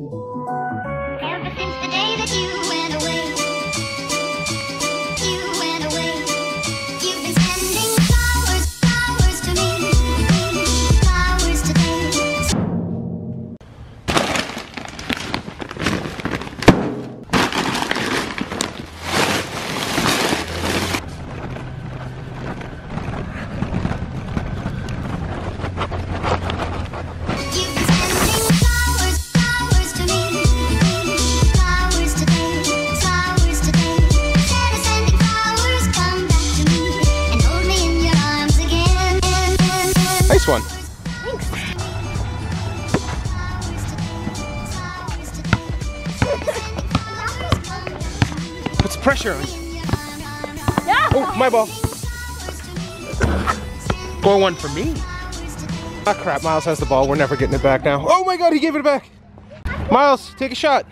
Ever since the day that you went away, you've been sending flowers, flowers to me, flowers today. Nice one. Thanks. Put some pressure on. Yeah. Oh, my ball. Score one for me. Ah, crap. Miles has the ball. We're never getting it back now. Oh my God, he gave it back. Miles, take a shot.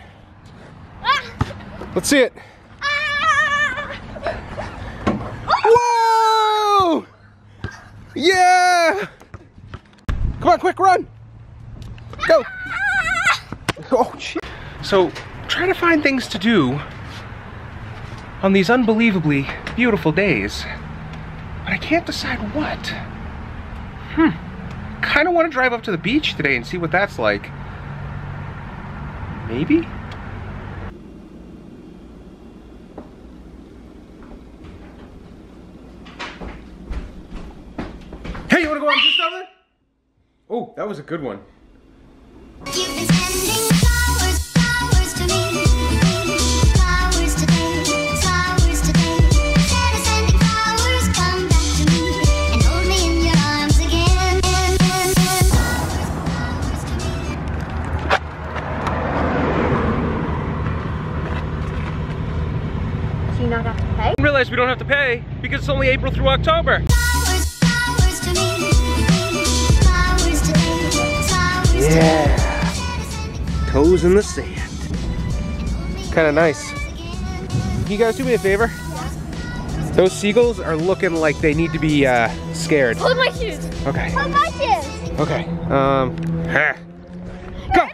Let's see it. Whoa! Yeah! Come on, quick, run! Go! Oh, shit. So, try to find things to do on these unbelievably beautiful days, but I can't decide what. Kind of want to drive up to the beach today and see what that's like. Maybe? Hey, you want to go on just over? Oh, that was a good one. You've been sending flowers, flowers to me, flowers today, flowers today. Instead of sending flowers, come back to me and hold me in your arms again. Do you not have to pay? I realize we don't have to pay because it's only April through October. Flowers, flowers to me, flowers today, flowers today. Yeah. Toes in the sand. Kind of nice. Can you guys do me a favor? Those seagulls are looking like they need to be scared. Hold my shoes. Okay. Hold my shoes. Okay. Go.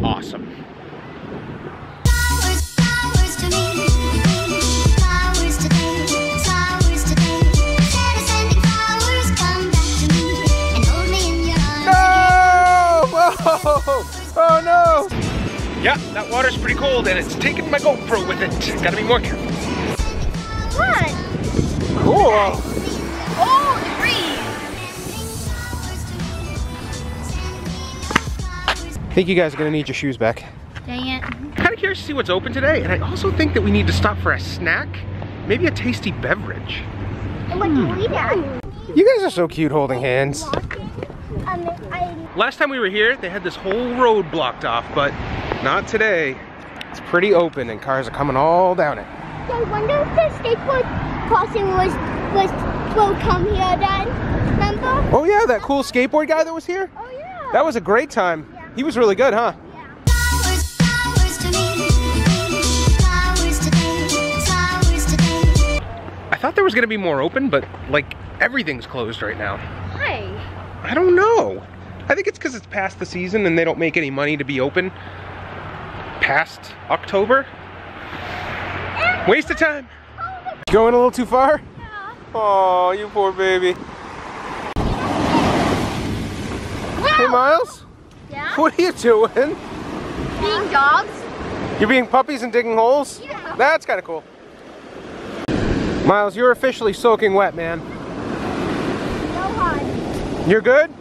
Awesome. Flowers, flowers to me, flowers today, flowers today. Instead of sending flowers, come back to me and hold me in your arms No! Whoa! Oh no! Yeah, that water's pretty cold and it's taking my GoPro with it. Gotta be more careful. What? Cool. Oh, the breeze. I think you guys are gonna need your shoes back. Dang it. Kind of curious to see what's open today, and I also think that we need to stop for a snack, maybe a tasty beverage. What do we do? You guys are so cute holding hands. Last time we were here, they had this whole road blocked off, but not today. It's pretty open and cars are coming all down it. I wonder if the skateboard crossing will come here then. Remember? Oh yeah, that cool skateboard guy that was here? Oh yeah. That was a great time. He was really good, huh? Flowers, flowers to me, flowers today, flowers today. I thought there was gonna be more open, but like everything's closed right now. Why? I don't know. I think it's because it's past the season and they don't make any money to be open past October. Waste of time. Going a little too far? Yeah. Oh, you poor baby. Hey, Miles. Yeah? What are you doing? Being dogs? You're being puppies and digging holes? Yeah. That's kind of cool. Miles, you're officially soaking wet, man. No hard. You're good?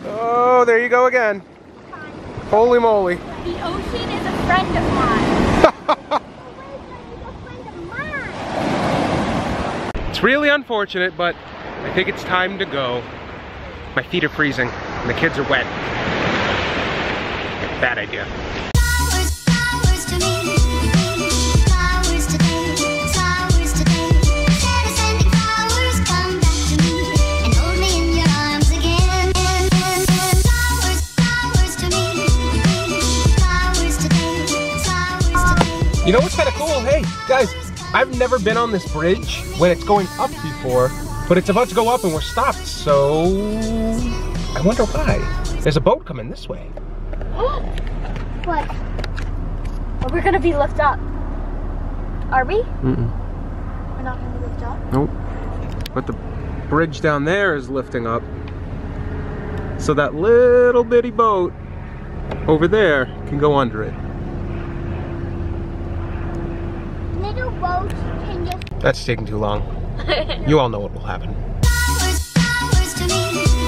Oh, there you go again. Holy moly. The ocean is a friend of mine. It's really unfortunate, but I think it's time to go. My feet are freezing and the kids are wet. Bad idea. Flowers, flowers to me, flowers today, flowers today. Instead of sending flowers, come back to me and hold me in your arms again. Flowers, flowers to me, flowers today, flowers today. You know what's kind of cool? Hey, guys, I've never been on this bridge when it's going up before, but it's about to go up and we're stopped, so I wonder why. There's a boat coming this way. What? Are we gonna be lifted up? Are we? Mm-mm. We're not gonna be lifted up? Nope. But the bridge down there is lifting up. So that little bitty boat over there can go under it. Little boats can just... That's taking too long. You all know what will happen. Flowers, flowers to me.